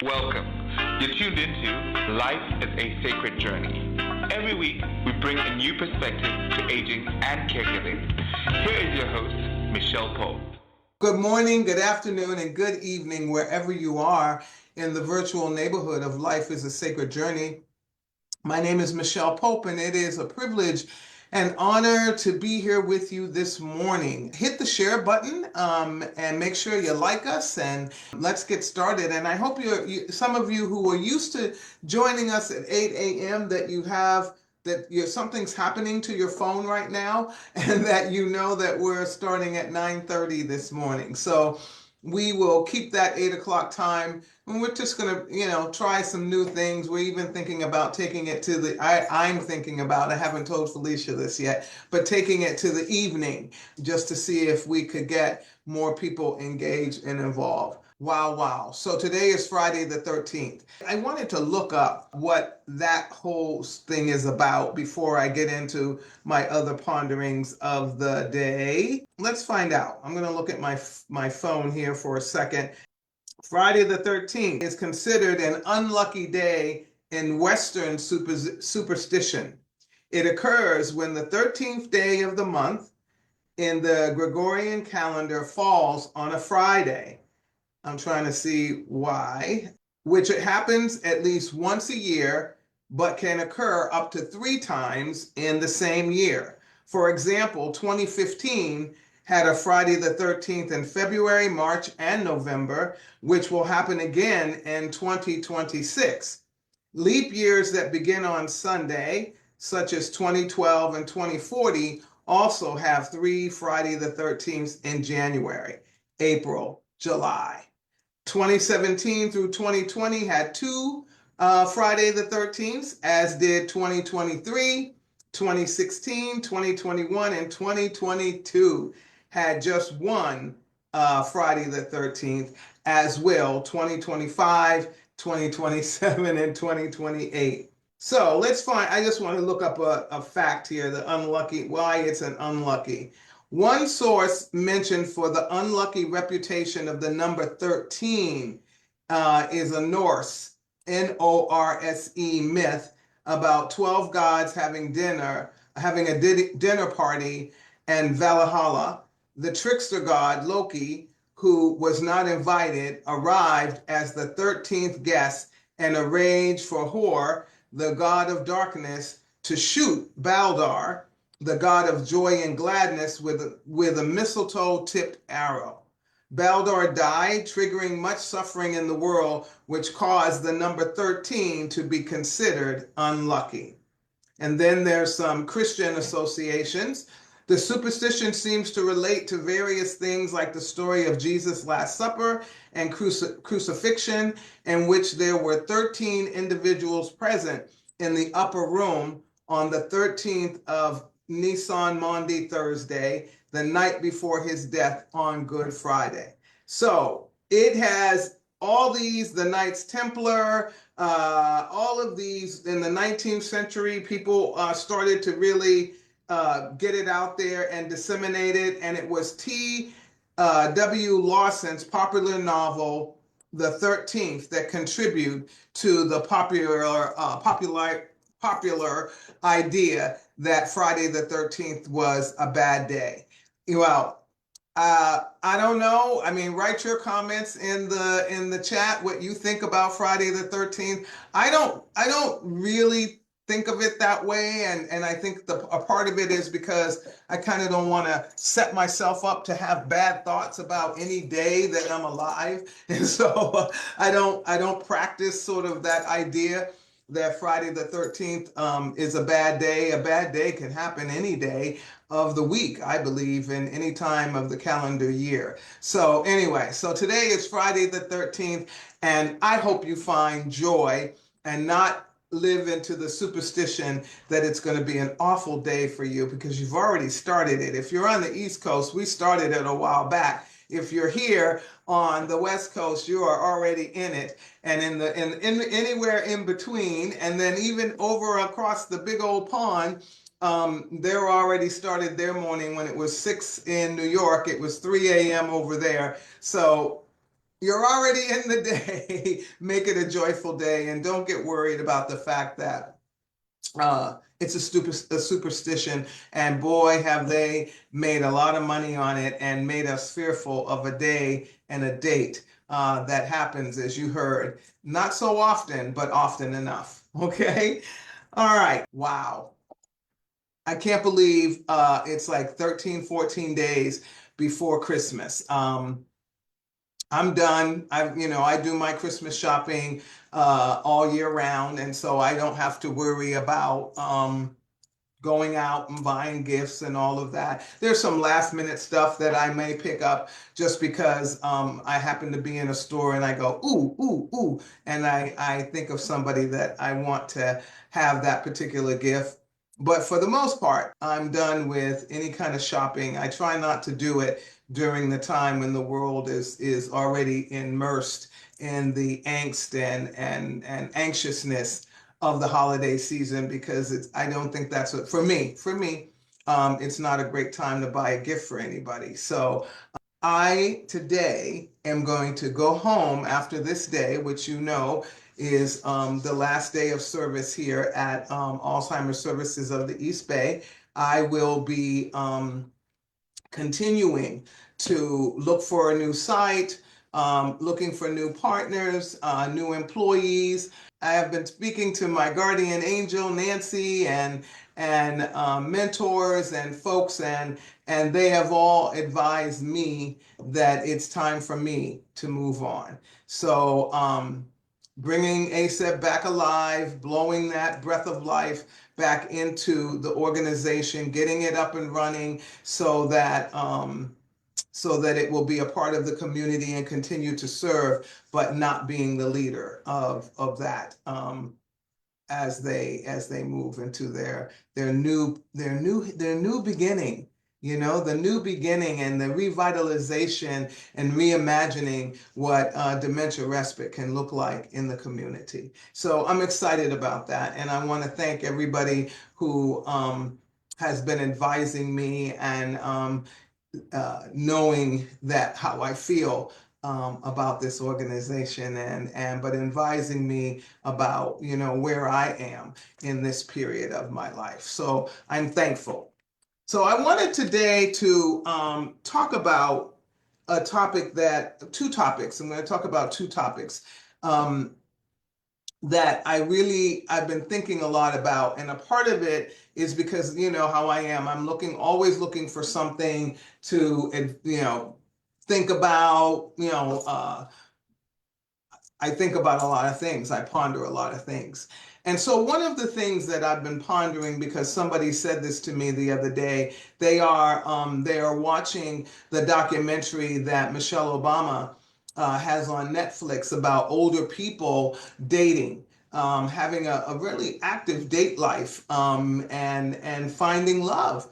Welcome. You're tuned into Life is a Sacred Journey. Every week, we bring a new perspective to aging and caregiving. Here is your host, Micheal Pope. Good morning, good afternoon, and good evening, wherever you are in the virtual neighborhood of Life is a Sacred Journey. My name is Micheal Pope, and it is a privilege and honor to be here with you this morning. Hit the share button and make sure you like us, and let's get started. And I hope some of you who are used to joining us at 8 a.m. that something's happening to your phone right now, and that you know that we're starting at 9:30 this morning. So we will keep that 8 o'clock time, and we're just gonna, try some new things. We're even thinking about taking it to I'm thinking about, I haven't told Felicia this yet, but taking it to the evening just to see if we could get more people engaged and involved. Wow. So today is Friday the 13th. I wanted to look up what that whole thing is about before I get into my other ponderings of the day. Let's find out. I'm going to look at my phone here for a second. Friday the 13th is considered an unlucky day in Western superstition. It occurs when the 13th day of the month in the Gregorian calendar falls on a Friday. I'm trying to see why, which it happens at least once a year, but can occur up to 3 times in the same year. For example, 2015 had a Friday the 13th in February, March, and November, which will happen again in 2026. Leap years that begin on Sunday, such as 2012 and 2040, also have 3 Friday the 13th in January, April, July. 2017 through 2020 had 2 Friday the 13th, as did 2023, 2016, 2021, and 2022 had just 1 Friday the 13th, as well 2025, 2027, and 2028. So I just want to look up a fact here, why it's an unlucky. One source mentioned for the unlucky reputation of the number 13 is a Norse, Norse myth about 12 gods having a dinner party, and Valhalla. The trickster god Loki, who was not invited, arrived as the 13th guest and arranged for Hor, the god of darkness, to shoot Baldar, the god of joy and gladness, with a mistletoe-tipped arrow. Baldar died, triggering much suffering in the world, which caused the number 13 to be considered unlucky. And then there's some Christian associations. The superstition seems to relate to various things like the story of Jesus' Last Supper and crucifixion, in which there were 13 individuals present in the upper room on the 13th of Nisan, Maundy, Thursday, the night before his death on Good Friday. So it has all these, the Knights Templar, all of these. In the 19th century, people started to really get it out there and disseminate it. And it was T.W. Lawson's popular novel, The 13th, that contributed to the popular idea that Friday the 13th was a bad day. Well, I don't know. I mean, write your comments in the chat what you think about Friday the 13th. I don't really think of it that way, and I think a part of it is because I kind of don't want to set myself up to have bad thoughts about any day that I'm alive, and so I don't practice sort of that idea that Friday the 13th is a bad day. A bad day can happen any day of the week, I believe, in any time of the calendar year. So anyway, so today is Friday the 13th, and I hope you find joy and not live into the superstition that it's going to be an awful day for you, because you've already started it. If you're on the East Coast, we started it a while back. If you're here on the West Coast, you are already in it, and in anywhere in between, and then even over across the big old pond, they're already started their morning. When it was 6 in New York, it was 3 a.m. over there. So You're already in the day. Make it a joyful day, and don't get worried about the fact that it's a superstition, and boy, have they made a lot of money on it and made us fearful of a day and a date that happens, as you heard, not so often, but often enough. Okay. All right. Wow. I can't believe it's like 13, 14 days before Christmas. I'm done. I do my Christmas shopping all year round, and so I don't have to worry about going out and buying gifts and all of that. There's some last minute stuff that I may pick up just because I happen to be in a store and I go, ooh, ooh, ooh, and I think of somebody that I want to have that particular gift. But for the most part, I'm done with any kind of shopping. I try not to do it during the time when the world is already immersed in the angst and anxiousness of the holiday season, because I don't think that's what, for me, it's not a great time to buy a gift for anybody. So I today am going to go home after this day, which is the last day of service here at Alzheimer's Services of the East Bay. I will be continuing to look for a new site, looking for new partners, new employees. I have been speaking to my guardian angel, Nancy, and mentors and folks, and they have all advised me that it's time for me to move on. So bringing ASEP back alive, blowing that breath of life back into the organization, getting it up and running so that it will be a part of the community and continue to serve, but not being the leader of that as they move into their new beginning. The new beginning and the revitalization and reimagining what dementia respite can look like in the community. So I'm excited about that, and I want to thank everybody who has been advising me and knowing that how I feel about this organization, but advising me about where I am in this period of my life. So I'm thankful. So I wanted today to talk about two topics. I'm going to talk about two topics um, that I've been thinking a lot about, and a part of it is because how I am. I'm always looking for something to think about. I think about a lot of things. I ponder a lot of things. And so one of the things that I've been pondering, because somebody said this to me the other day, they are watching the documentary that Michelle Obama has on Netflix about older people dating, having a really active date life, and finding love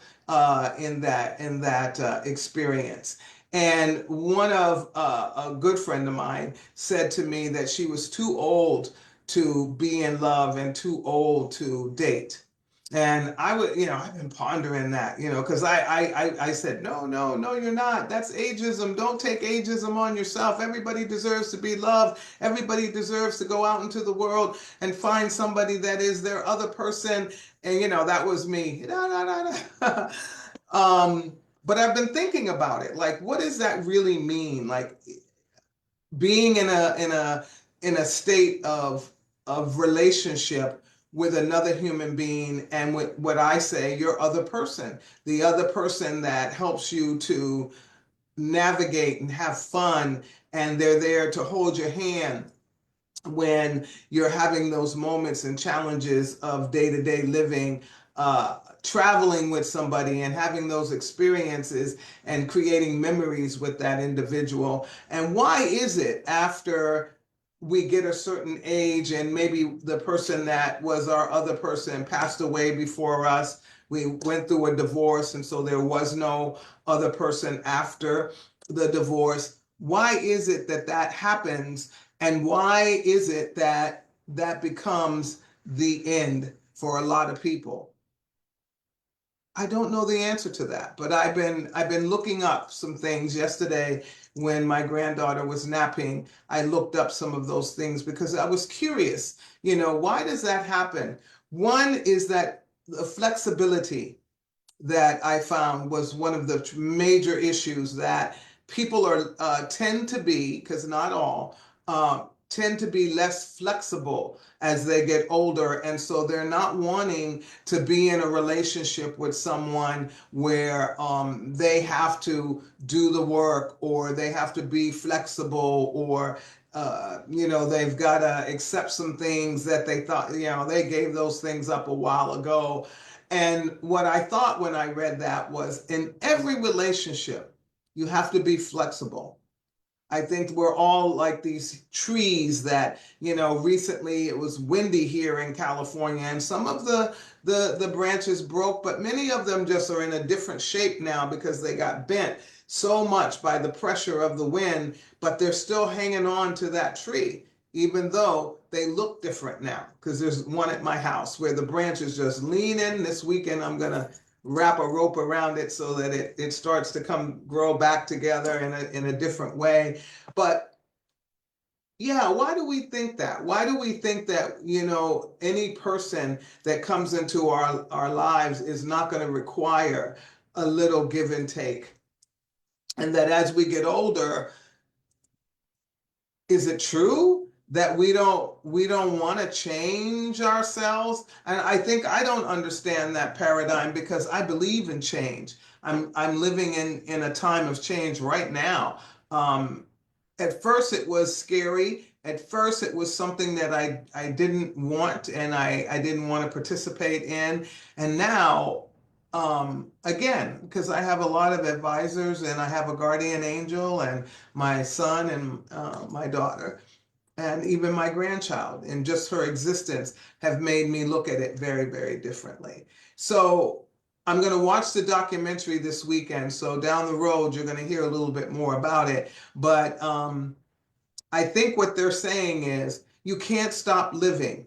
in that experience. And one of a good friend of mine said to me that she was too old to be in love and too old to date. And I've been pondering that, because I said, no, no, no, you're not. That's ageism. Don't take ageism on yourself. Everybody deserves to be loved. Everybody deserves to go out into the world and find somebody that is their other person. And, that was me. No, no, no, no. But I've been thinking about it. Like, what does that really mean? Like, being in a state of relationship with another human being, and with what I say, your other person, the other person that helps you to navigate and have fun, and they're there to hold your hand when you're having those moments and challenges of day-to-day living, traveling with somebody and having those experiences and creating memories with that individual. And why is it after we get a certain age, and maybe the person that was our other person passed away before us, we went through a divorce, and so there was no other person after the divorce, why is it that happens? And why is it that becomes the end for a lot of people? I don't know the answer to that, but I've been looking up some things yesterday when my granddaughter was napping. I looked up some of those things because I was curious, why does that happen? One is that the flexibility that I found was one of the major issues that people are tend to be, because not all, tend to be less flexible as they get older, and so they're not wanting to be in a relationship with someone where they have to do the work or they have to be flexible or they've got to accept some things that they thought, they gave those things up a while ago. And what I thought when I read that was in every relationship, you have to be flexible. I think we're all like these trees that, recently it was windy here in California and some of the branches broke, but many of them just are in a different shape now because they got bent so much by the pressure of the wind, but they're still hanging on to that tree, even though they look different now. Because there's one at my house where the branch is just leaning. This weekend, I'm going to wrap a rope around it so that it starts to grow back together in a different way. But yeah, why do we think that? Why do we think that, any person that comes into our lives is not going to require a little give and take? And that as we get older, is it true that we don't want to change ourselves? And I think I don't understand that paradigm because I believe in change. I'm living in a time of change right now. At first it was scary. At first it was something that I didn't want and I didn't want to participate in. And now, again, because I have a lot of advisors and I have a guardian angel and my son and my daughter and even my grandchild and just her existence have made me look at it very, very differently. So I'm going to watch the documentary this weekend. So down the road, you're going to hear a little bit more about it. But I think what they're saying is you can't stop living.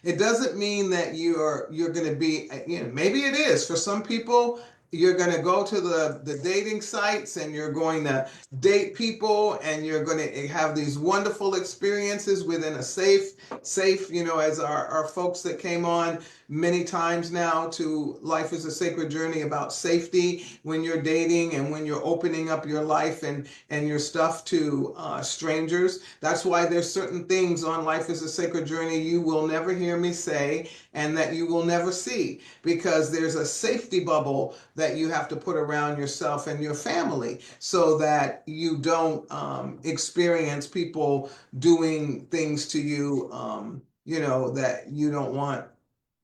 It doesn't mean that you're going to be, maybe it is for some people. You're going to go to the dating sites and you're going to date people and you're going to have these wonderful experiences within a safe, as our folks that came on many times now to Life is a Sacred Journey about safety when you're dating and when you're opening up your life and your stuff to strangers. That's why there's certain things on Life is a Sacred Journey you will never hear me say and that you will never see because there's a safety bubble that you have to put around yourself and your family so that you don't experience people doing things to you, that you don't want.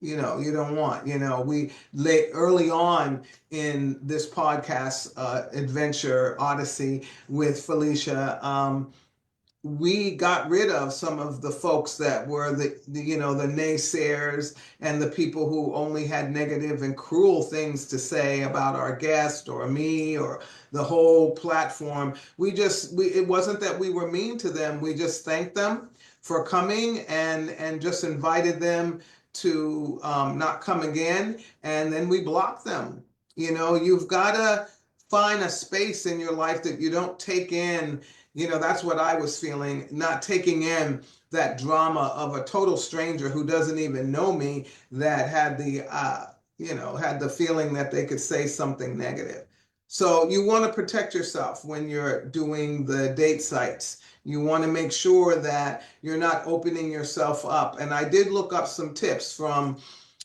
We late early on in this podcast adventure odyssey with Felicia, we got rid of some of the folks that were the naysayers and the people who only had negative and cruel things to say about our guest or me or the whole platform. It wasn't that we were mean to them. We just thanked them for coming and just invited them to not come again. And then we blocked them. You've got to find a space in your life that you don't take in. That's what I was feeling, not taking in that drama of a total stranger who doesn't even know me that had the feeling that they could say something negative. So you want to protect yourself when you're doing the date sites. You want to make sure that you're not opening yourself up. And I did look up some tips from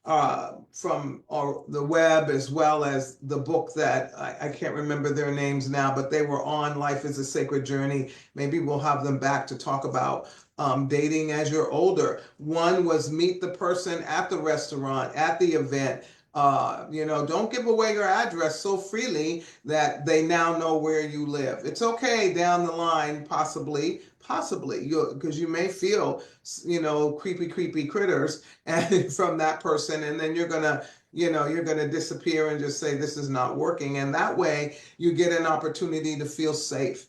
the web as well as the book that I can't remember their names now, but they were on Life is a Sacred Journey. Maybe we'll have them back to talk about dating as you're older. One was meet the person at the restaurant, at the event. Don't give away your address so freely that they now know where you live. It's okay down the line, possibly, because you may feel, creepy critters and from that person, and then you're gonna disappear and just say this is not working, and that way you get an opportunity to feel safe.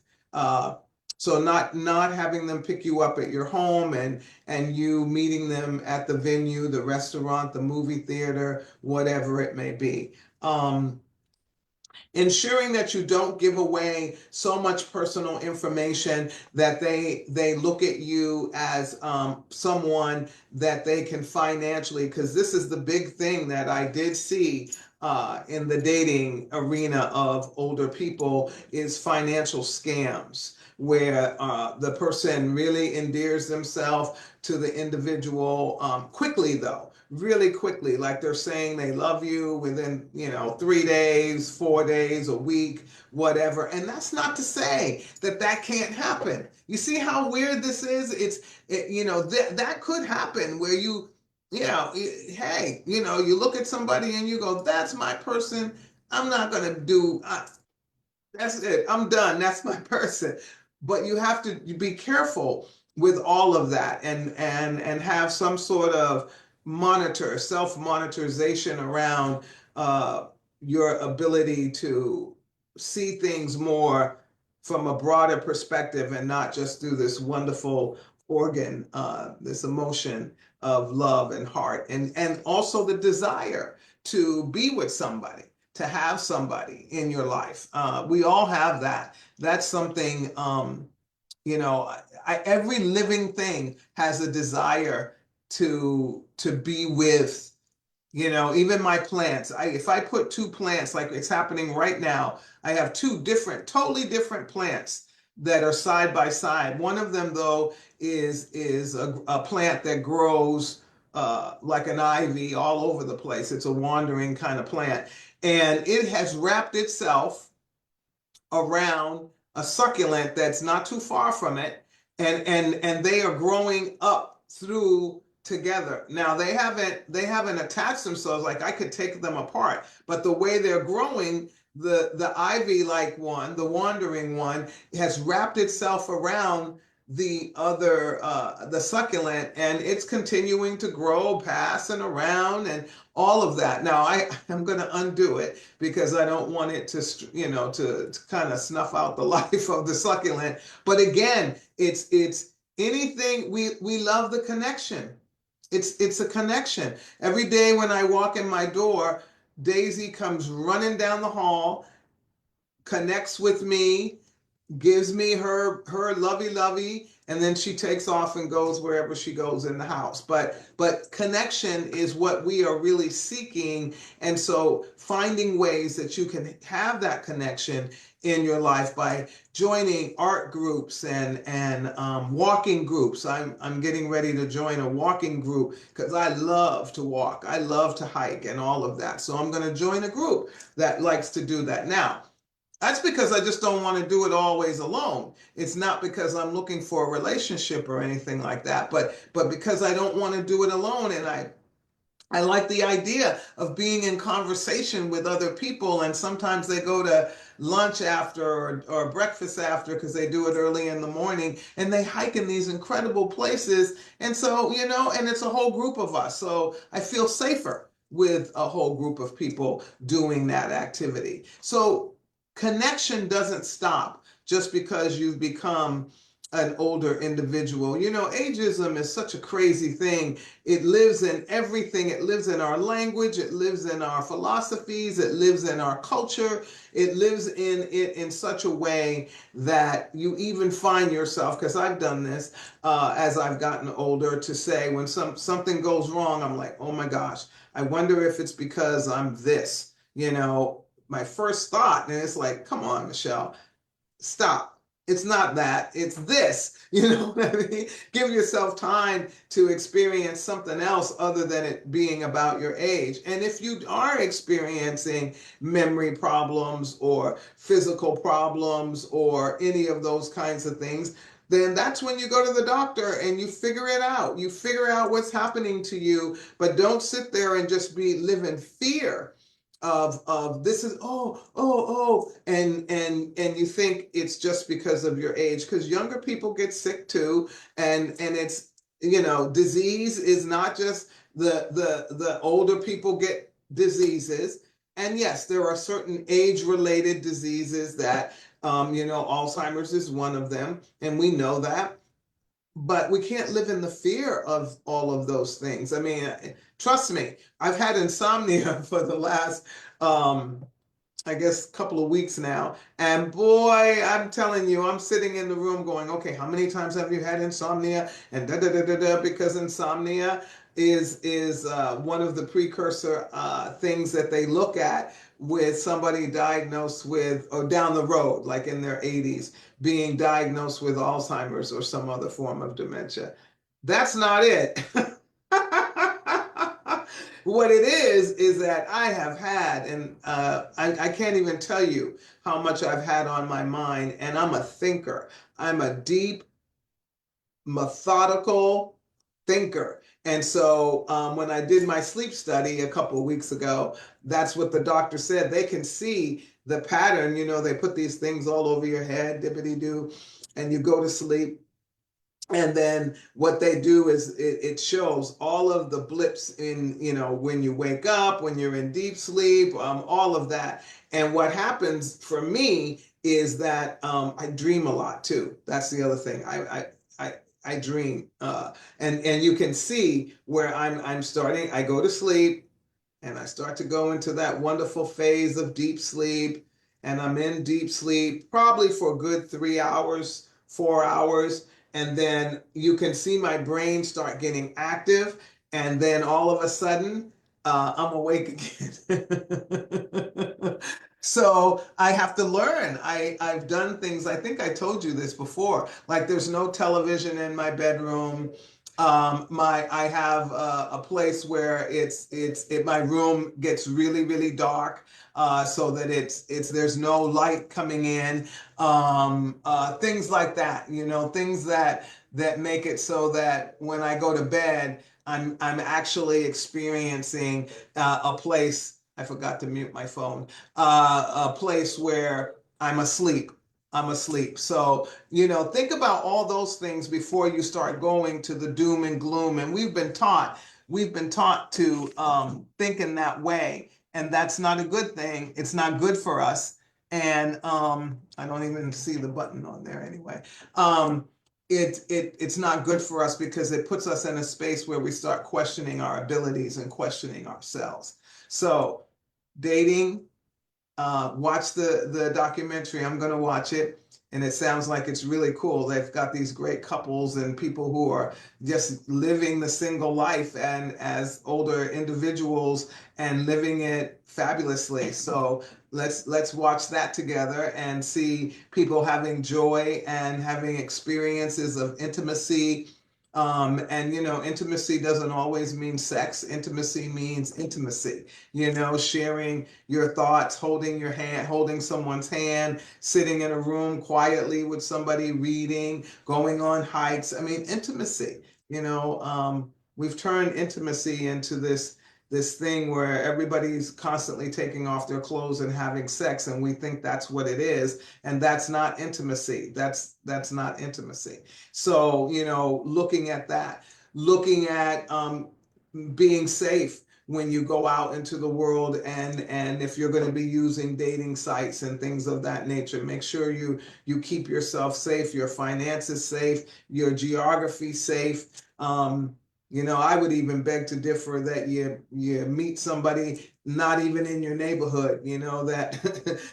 So not having them pick you up at your home and you meeting them at the venue, the restaurant, the movie theater, whatever it may be. Um, ensuring that you don't give away so much personal information that they look at you as someone that they can financially, because this is the big thing that I did see in the dating arena of older people, is financial scams where the person really endears themselves to the individual quickly, though, really quickly, like they're saying they love you within 3 days, 4 days, a week, whatever. And that's not to say that that can't happen. You see how weird this is? That could happen where hey, you look at somebody and you go, that's my person. I'm not going to do that's it. I'm done. That's my person. But you have to be careful with all of that, and have some sort of self-monitorization around your ability to see things more from a broader perspective, and not just through this wonderful organ, this emotion of love and heart, and also the desire to be with somebody, to have somebody in your life. We all have that. That's something, every living thing has a desire to be with, even my plants. If I put two plants, like it's happening right now, I have two totally different plants that are side by side. One of them, though, is a plant that grows like an ivy all over the place. It's a wandering kind of plant, and it has wrapped itself around a succulent that's not too far from it, and they are growing up through together. Now they haven't attached themselves, like I could take them apart, but the way they're growing, the ivy like one, the wandering one, has wrapped itself around the other, the succulent, and it's continuing to grow, pass and around, and all of that. Now I'm going to undo it because I don't want it to, to kind of snuff out the life of the succulent. But again, it's anything, we love the connection. It's a connection. Every day when I walk in my door, Daisy comes running down the hall, connects with me, gives me her lovey, and then she takes off and goes wherever she goes in the house. But connection is what we are really seeking, and so finding ways that you can have that connection in your life by joining art groups and walking groups. I'm getting ready to join a walking group because I love to walk, I love to hike, and all of that. So I'm going to join a group that likes to do that. Now, that's because I just don't want to do it always alone. It's not because I'm looking for a relationship or anything like that, but because I don't want to do it alone, and I like the idea of being in conversation with other people, and sometimes they go to lunch after, or breakfast after, because they do it early in the morning, and they hike in these incredible places. And so, and it's a whole group of us. So I feel safer with a whole group of people doing that activity. So connection doesn't stop just because you've become an older individual. Ageism is such a crazy thing. It lives in everything. It lives in our language. It lives in our philosophies. It lives in our culture. It lives in it in such a way that you even find yourself, because I've done this as I've gotten older, to say when something goes wrong, I'm like, oh my gosh, I wonder if it's because I'm this, my first thought. And it's like, come on, Michelle, stop. It's not that, it's this. You know what I mean? Give yourself time to experience something else other than it being about your age. And if you are experiencing memory problems or physical problems or any of those kinds of things, then that's when you go to the doctor and you figure it out. You figure out what's happening to you, but don't sit there and just live in fear of this is and you think it's just because of your age, because younger people get sick too, and it's, disease is not just the older people get diseases. And yes, there are certain age related diseases that Alzheimer's is one of them, and we know that. but we can't live in the fear of all of those things. I mean, trust me, I've had insomnia for the last, I guess, couple of weeks now. And boy, I'm telling you, I'm sitting in the room going, okay, how many times have you had insomnia? And da da da da da, because insomnia is one of the precursor things that they look at with somebody diagnosed with, or down the road, like in their 80s, being diagnosed with Alzheimer's or some other form of dementia. That's not it. What it is that I have had, and I can't even tell you how much I've had on my mind, and I'm a thinker. I'm a deep, methodical thinker. And so when I did my sleep study a couple of weeks ago, that's what the doctor said. They can see the pattern. They put these things all over your head, dippity doo, and you go to sleep. And then what they do is it shows all of the blips in, when you wake up, when you're in deep sleep, all of that. And what happens for me is that I dream a lot too. That's the other thing. I dream, and you can see where I'm starting. I go to sleep, and I start to go into that wonderful phase of deep sleep, and I'm in deep sleep probably for a good 3 hours, 4 hours, and then you can see my brain start getting active, and then all of a sudden, I'm awake again. So I have to learn. I've done things, I think I told you this before, like there's no television in my bedroom. I have a place where my room gets really, really dark, so that there's no light coming in. Things like that, things that make it so that when I go to bed, I'm actually experiencing a place. I forgot to mute my phone. A place where I'm asleep. I'm asleep. So, think about all those things before you start going to the doom and gloom. And we've been taught to think in that way. And that's not a good thing. It's not good for us. And I don't even see the button on there anyway. It's not good for us because it puts us in a space where we start questioning our abilities and questioning ourselves. So, dating, watch the documentary. I'm going to watch it, and it sounds like it's really cool. They've got these great couples and people who are just living the single life and as older individuals and living it fabulously. So let's watch that together and see people having joy and having experiences of intimacy. And intimacy doesn't always mean sex. Intimacy means intimacy, sharing your thoughts, holding your hand, holding someone's hand, sitting in a room quietly with somebody, reading, going on hikes. I mean, intimacy. We've turned intimacy into this thing where everybody's constantly taking off their clothes and having sex, and we think that's what it is, and that's not intimacy. That's not intimacy. So, looking at that, looking at being safe when you go out into the world, and if you're going to be using dating sites and things of that nature, make sure you keep yourself safe, your finances safe, your geography safe. I would even beg to differ that you meet somebody not even in your neighborhood, that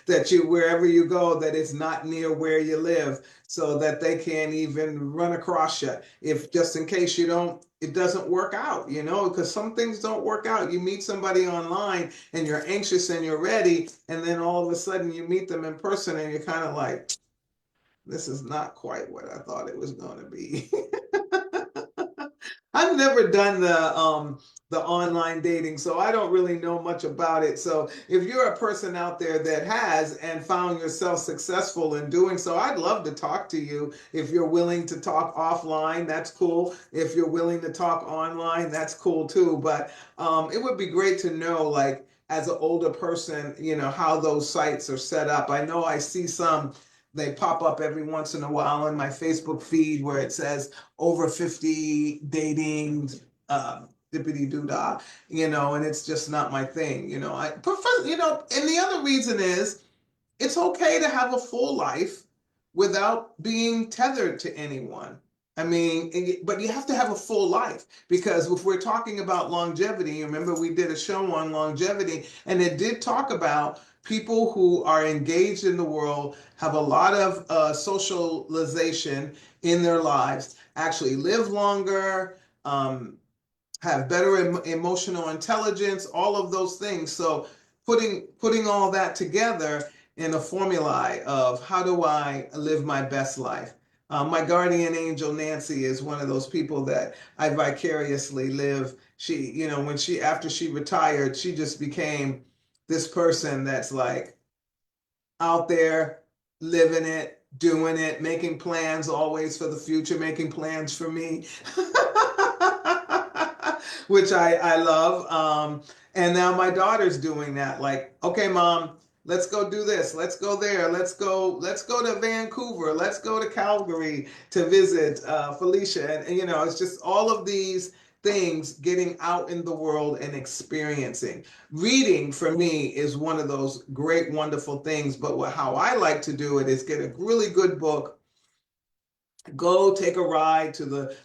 that you, wherever you go, that it's not near where you live, so that they can't even run across you, if just in case it doesn't work out, because some things don't work out. You meet somebody online and you're anxious and you're ready, and then all of a sudden you meet them in person and you're kind of like, this is not quite what I thought it was going to be. I've never done the online dating, so I don't really know much about it. So if you're a person out there that has and found yourself successful in doing so, I'd love to talk to you. If you're willing to talk offline, that's cool. If you're willing to talk online, that's cool too. But it would be great to know, like, as an older person, how those sites are set up. I know I see some, they pop up every once in a while in my Facebook feed where it says over 50 dating, dippity doo dah, and it's just not my thing. I prefer, and the other reason is it's okay to have a full life without being tethered to anyone. I mean, but you have to have a full life, because if we're talking about longevity, remember we did a show on longevity, and it did talk about people who are engaged in the world, have a lot of socialization in their lives, actually live longer, have better emotional intelligence, all of those things. So putting all that together in a formula of how do I live my best life. My guardian angel Nancy is one of those people that I vicariously live. She, when she after she retired, she just became this person that's like out there living it, doing it, making plans always for the future, making plans for me, which I love. And now my daughter's doing that. Like, okay, mom, let's go do this. Let's go there. Let's go to Vancouver. Let's go to Calgary to visit Felicia. And it's just all of these things, getting out in the world and experiencing. Reading for me is one of those great, wonderful things. But how I like to do it is get a really good book, go take a ride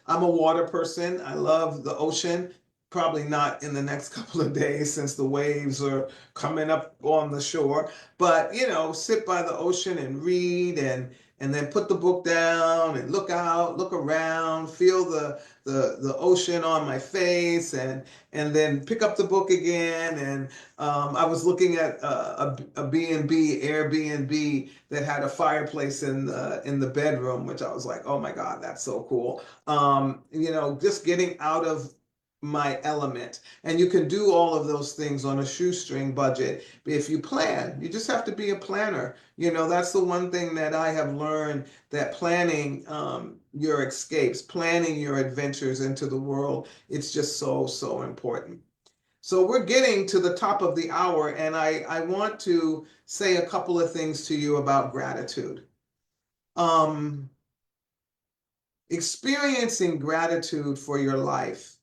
I'm a water person. I love the ocean. Probably not in the next couple of days since the waves are coming up on the shore, but sit by the ocean and read, and then put the book down and look out, look around, feel the ocean on my face, and then pick up the book again. And I was looking at a B&B, Airbnb, that had a fireplace in the bedroom, which I was like, oh my God, that's so cool. Just getting out of my element. And you can do all of those things on a shoestring budget if you plan. You just have to be a planner. That's the one thing that I have learned, that planning your escapes, planning your adventures into the world, it's just so, so important. So we're getting to the top of the hour, and I want to say a couple of things to you about gratitude. Experiencing gratitude for your life,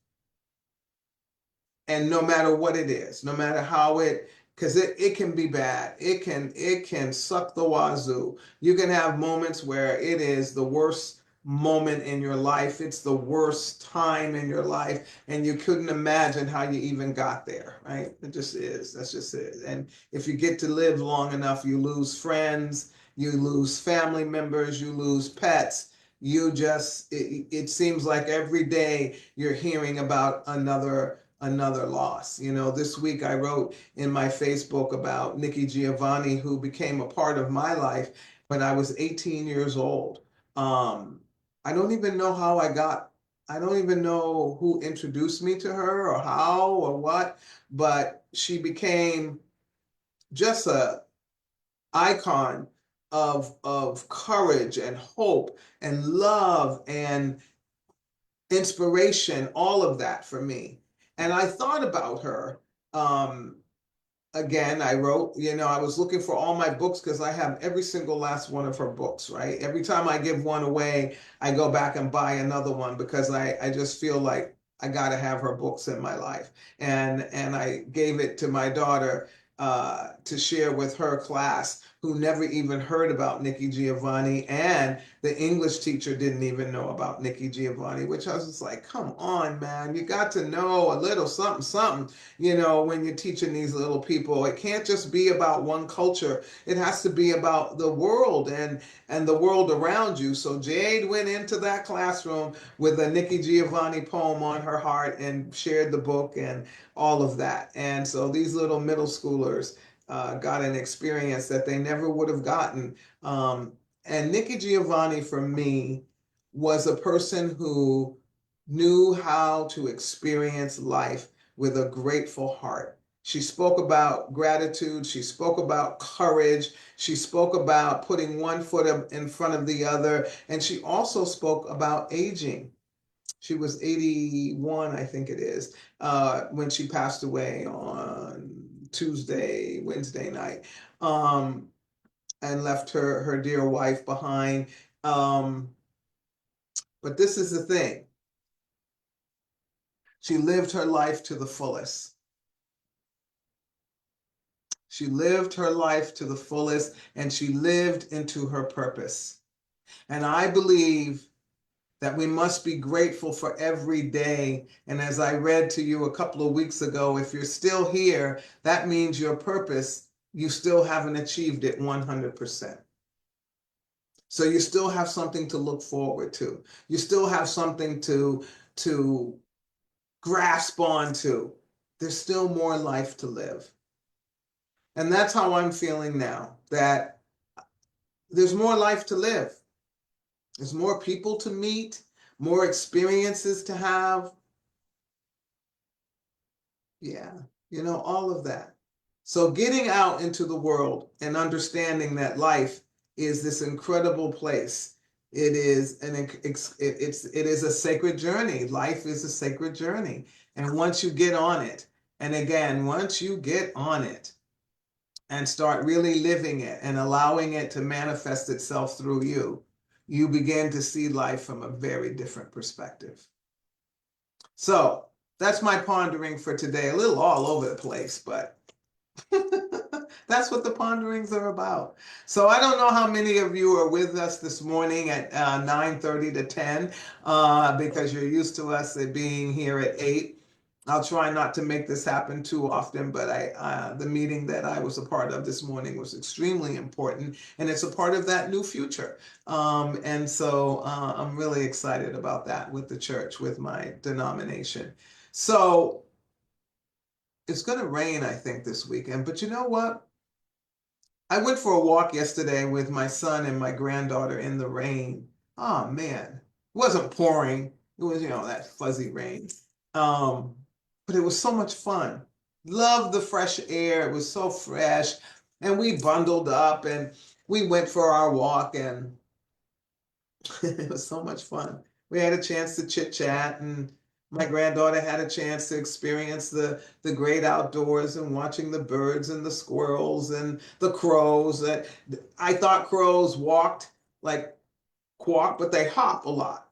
and no matter what it is, no matter how because it can be bad. It can suck the wazoo. You can have moments where it is the worst moment in your life. It's the worst time in your life, and you couldn't imagine how you even got there, right? It just is. That's just it. And if you get to live long enough, you lose friends, you lose family members, you lose pets. It seems like every day you're hearing about another loss. This week I wrote in my Facebook about Nikki Giovanni, who became a part of my life when I was 18 years old. I don't even know I don't even know who introduced me to her or how or what, but she became just a icon of courage and hope and love and inspiration, all of that for me. And I thought about her. Um, Again, I wrote, I was looking for all my books because I have every single last one of her books, right? Every time I give one away, I go back and buy another one because I just feel like I got to have her books in my life. And I gave it to my daughter to share with her class, who never even heard about Nikki Giovanni, and the English teacher didn't even know about Nikki Giovanni, which I was just like, come on, man, you got to know a little something, something, when you're teaching these little people. It can't just be about one culture. It has to be about the world and the world around you. So Jade went into that classroom with a Nikki Giovanni poem on her heart and shared the book and all of that. And so these little middle schoolers got an experience that they never would have gotten. And Nikki Giovanni, for me, was a person who knew how to experience life with a grateful heart. She spoke about gratitude. She spoke about courage. She spoke about putting one foot in front of the other. And she also spoke about aging. She was 81, I think it is, when she passed away on Wednesday night, and left her dear wife behind. Um, but this is the thing. She lived her life to the fullest. She lived her life to the fullest, and she lived into her purpose. And I believe that we must be grateful for every day. And as I read to you a couple of weeks ago, if you're still here, that means your purpose, you still haven't achieved it 100%. So you still have something to look forward to. You still have something to grasp onto. There's still more life to live. And that's how I'm feeling now, that there's more life to live. There's more people to meet, more experiences to have. Yeah, all of that. So getting out into the world and understanding that life is this incredible place. It is it is a sacred journey. Life is a sacred journey. And once you get on it, and again, once you get on it and start really living it and allowing it to manifest itself through you, you begin to see life from a very different perspective. So that's my pondering for today. A little all over the place, but that's what the ponderings are about. So I don't know how many of you are with us this morning at 9:30 to 10 because you're used to us being here at 8. I'll try not to make this happen too often, but the meeting that I was a part of this morning was extremely important, and it's a part of that new future. And so I'm really excited about that with the church, with my denomination. So it's going to rain, I think, this weekend. But you know what? I went for a walk yesterday with my son and my granddaughter in the rain. Oh, man. It wasn't pouring. It was, that fuzzy rain. But it was so much fun. Loved the fresh air. It was so fresh. And we bundled up and we went for our walk, and it was so much fun. We had a chance to chit chat, and my granddaughter had a chance to experience the great outdoors and watching the birds and the squirrels and the crows. I thought crows walked like quack, but they hop a lot.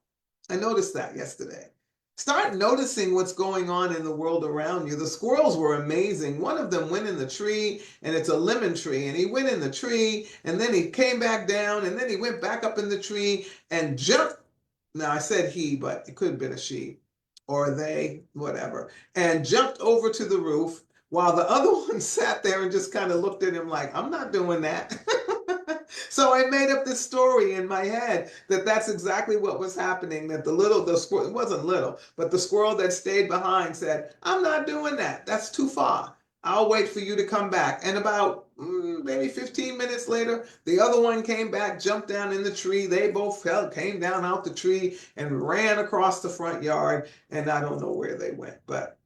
I noticed that yesterday. Start noticing what's going on in the world around you. The squirrels were amazing. One of them went in the tree, and it's a lemon tree, and he went in the tree, and then he came back down, and then he went back up in the tree and jumped. Now I said he, but it could have been a she or they, whatever, and jumped over to the roof while the other one sat there and just kind of looked at him like, I'm not doing that. So I made up this story in my head that that's exactly what was happening, that the squirrel, it wasn't little, but the squirrel that stayed behind said, I'm not doing that. That's too far. I'll wait for you to come back. And about maybe 15 minutes later, the other one came back, jumped down in the tree. They both came down out the tree and ran across the front yard. And I don't know where they went, but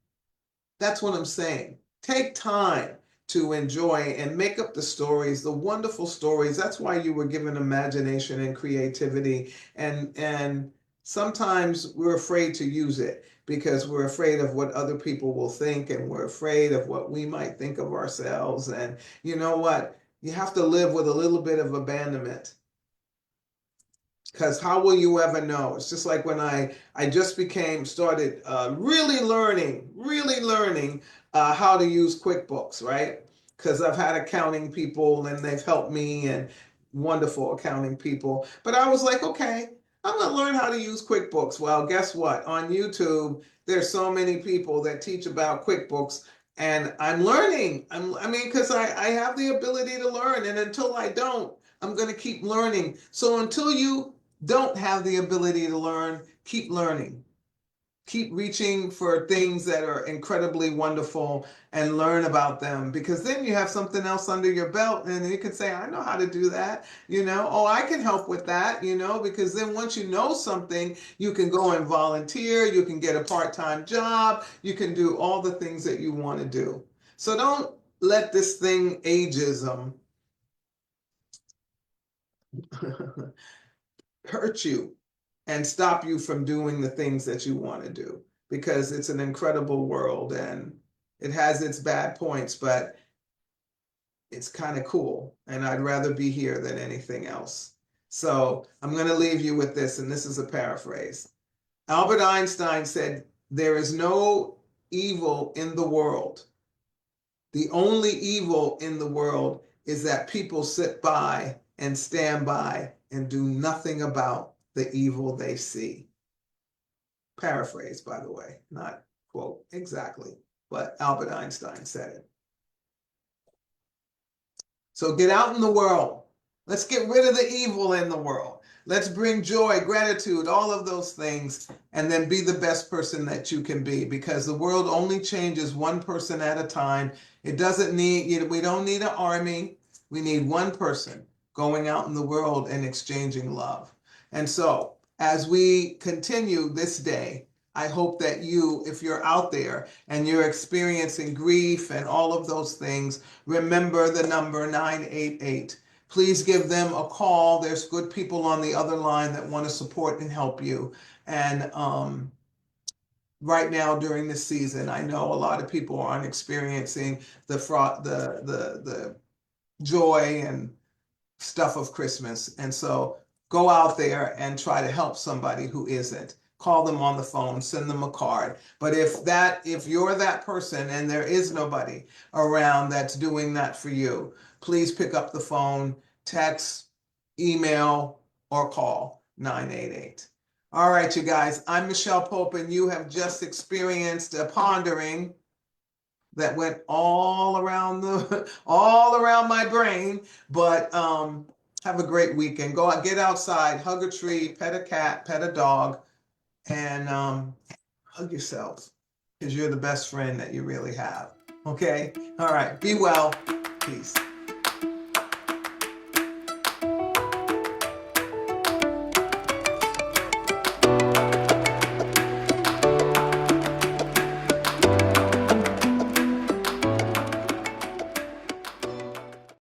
that's what I'm saying. Take time to enjoy and make up the stories, the wonderful stories. That's why you were given imagination and creativity. And sometimes we're afraid to use it because we're afraid of what other people will think, and we're afraid of what we might think of ourselves. And you know what? You have to live with a little bit of abandonment. Because how will you ever know? It's just like when I just started really learning how to use QuickBooks, right? Because I've had accounting people and they've helped me, and wonderful accounting people. But I was like, okay, I'm going to learn how to use QuickBooks. Well, guess what? On YouTube, there's so many people that teach about QuickBooks, and I'm learning. Because I have the ability to learn, and until I don't, I'm going to keep learning. So until you don't have the ability to learn, keep learning. Keep reaching for things that are incredibly wonderful and learn about them, because then you have something else under your belt and you can say, I know how to do that, oh, I can help with that, because then once you know something, you can go and volunteer, you can get a part-time job, you can do all the things that you want to do. So don't let this thing, ageism, hurt you and stop you from doing the things that you want to do, because it's an incredible world and it has its bad points, but it's kind of cool, and I'd rather be here than anything else. So I'm going to leave you with this, and this is a paraphrase. Albert Einstein said, there is no evil in the world. The only evil in the world is that people sit by and stand by and do nothing about the evil they see. Paraphrase, by the way, not quote exactly, but Albert Einstein said it. So get out in the world. Let's get rid of the evil in the world. Let's bring joy, gratitude, all of those things, and then be the best person that you can be, because the world only changes one person at a time. It doesn't need, we don't need an army. We need one person going out in the world and exchanging love. And so as we continue this day, I hope that you, if you're out there and you're experiencing grief and all of those things, remember the number 988. Please give them a call. There's good people on the other line that want to support and help you. And right now during this season, I know a lot of people aren't experiencing the joy and stuff of Christmas. And so go out there and try to help somebody who isn't. Call them on the phone, send them a card. But if you're that person and there is nobody around that's doing that for you, please pick up the phone, text, email, or call 988. All right, you guys, I'm Micheal Pope, and you have just experienced a pondering that went all around my brain. But have a great weekend. Go out, get outside, hug a tree, pet a cat, pet a dog, and hug yourself, because you're the best friend that you really have. Okay? All right. Be well. Peace.